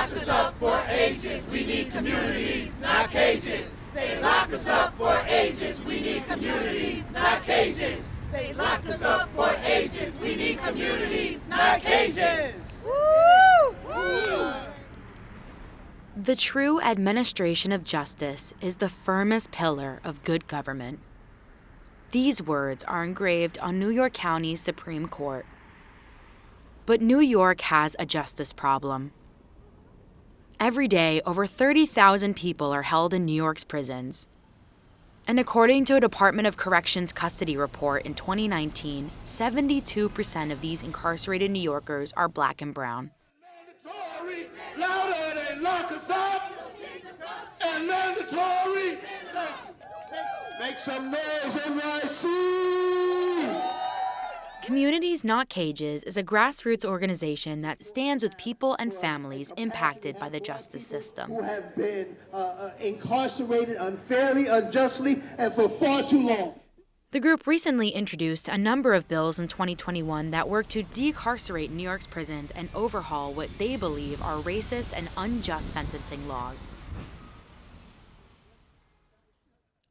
lock us up for ages. We need communities, not cages. They lock us up for ages. We need communities, not cages. They lock us up for ages. We need communities, not cages. Woo! Woo! The true administration of justice is the firmest pillar of good government. These words are engraved on New York County's Supreme Court. But New York has a justice problem. Every day, over 30,000 people are held in New York's prisons. And according to a Department of Corrections custody report in 2019, 72% of these incarcerated New Yorkers are Black and brown. Mandatory, louder than lock us up, and mandatory. Make some noise, NYC! Communities Not Cages is a grassroots organization that stands with people and families impacted by the justice system. Who have been incarcerated unfairly, unjustly, and for far too long. The group recently introduced a number of bills in 2021 that work to decarcerate New York's prisons and overhaul what they believe are racist and unjust sentencing laws.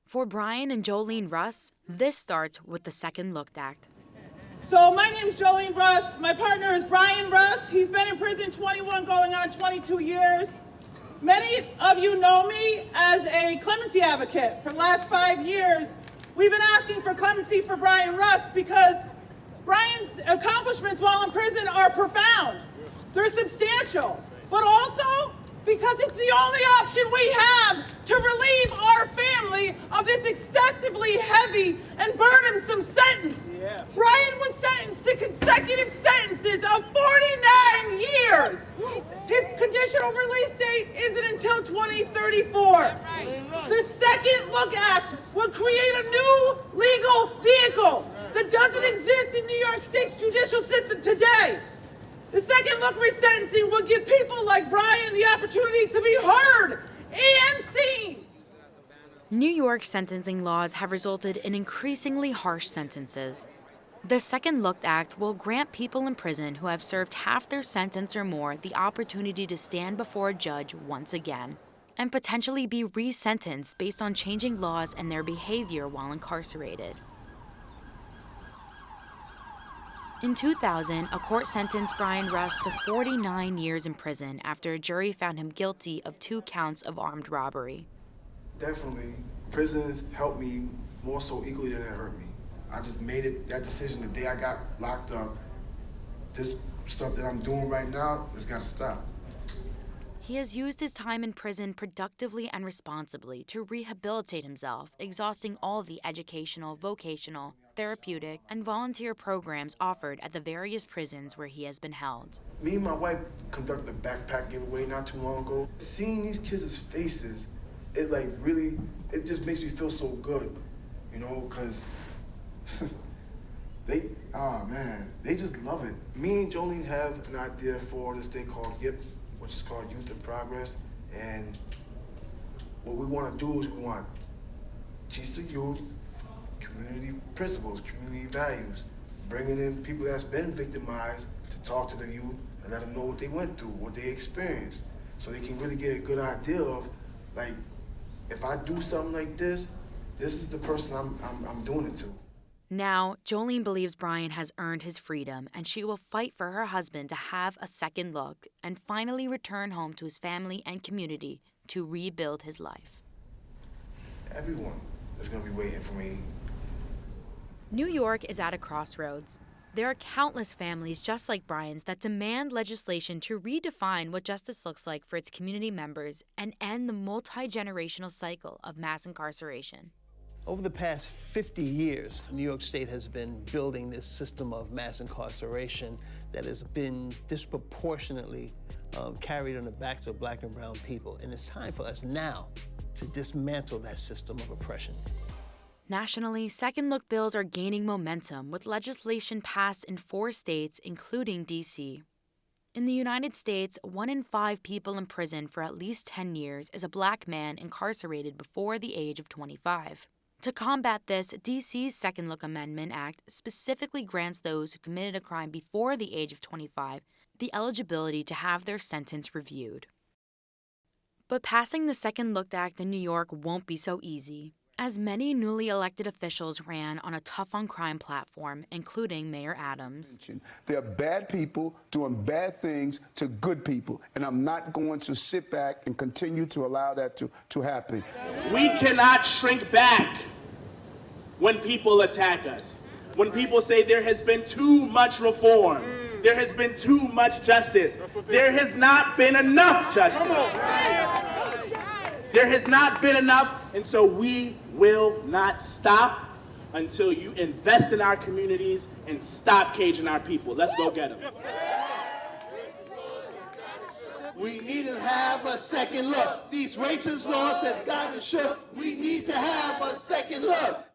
For Brian and Jolene Russ, this starts with the Second Look Act. So my name is Jolene Russ. My partner is Brian Russ. He's been in prison 21 going on 22 years. Many of you know me as a clemency advocate. For the last 5 years, we've been asking for clemency for Brian Russ because Brian's accomplishments while in prison are profound. They're substantial, but also because it's the only option we have to relieve our family of this excessively heavy and burdensome sentence. Yeah. Brian was sentenced to consecutive sentences of 49 years. His conditional release date isn't until 2034. The Second Look Act will create a new legal vehicle that doesn't exist in New York State's judicial system today. The Second Look resentencing will give people like Brian the opportunity to be heard and seen. New York sentencing laws have resulted in increasingly harsh sentences. The Second Look Act will grant people in prison who have served half their sentence or more the opportunity to stand before a judge once again and potentially be resentenced based on changing laws and their behavior while incarcerated. In 2000, a court sentenced Brian Russ to 49 years in prison after a jury found him guilty of 2 counts of armed robbery. Definitely, prisons helped me more so equally than it hurt me. I just made that decision the day I got locked up. This stuff that I'm doing right now, it's gotta stop. He has used his time in prison productively and responsibly to rehabilitate himself, exhausting all the educational, vocational, therapeutic, and volunteer programs offered at the various prisons where he has been held. Me and my wife conducted a backpack giveaway not too long ago. Seeing these kids' faces, it just makes me feel so good, you know, because they just love it. Me and Jolene have an idea for this thing called YIP, which is called Youth in Progress. And what we want to do is we want to teach the youth community principles, community values, bringing in people that's been victimized to talk to the youth and let them know what they went through, what they experienced, so they can really get a good idea of, like, if I do something like this is the person I'm doing it to. Now, Jolene believes Brian has earned his freedom, and she will fight for her husband to have a second look and finally return home to his family and community to rebuild his life. Everyone is going to be waiting for me. New York is at a crossroads. There are countless families just like Brian's that demand legislation to redefine what justice looks like for its community members and end the multi-generational cycle of mass incarceration. Over the past 50 years, New York State has been building this system of mass incarceration that has been disproportionately carried on the backs of Black and brown people. And it's time for us now to dismantle that system of oppression. Nationally, second look bills are gaining momentum with legislation passed in 4 states, including D.C. In the United States, 1 in 5 people in prison for at least 10 years is a Black man incarcerated before the age of 25. To combat this, D.C.'s Second Look Amendment Act specifically grants those who committed a crime before the age of 25 the eligibility to have their sentence reviewed. But passing the Second Look Act in New York won't be so easy, as many newly elected officials ran on a tough-on-crime platform, including Mayor Adams. There are bad people doing bad things to good people, and I'm not going to sit back and continue to allow that to happen. We cannot shrink back when people attack us, when people say there has been too much reform, there has been too much justice. There has not been enough justice. There has not been enough, and so we will not stop until you invest in our communities and stop caging our people. Let's go get them. We need to have a second look. These racist laws have gotten shook. We need to have a second look.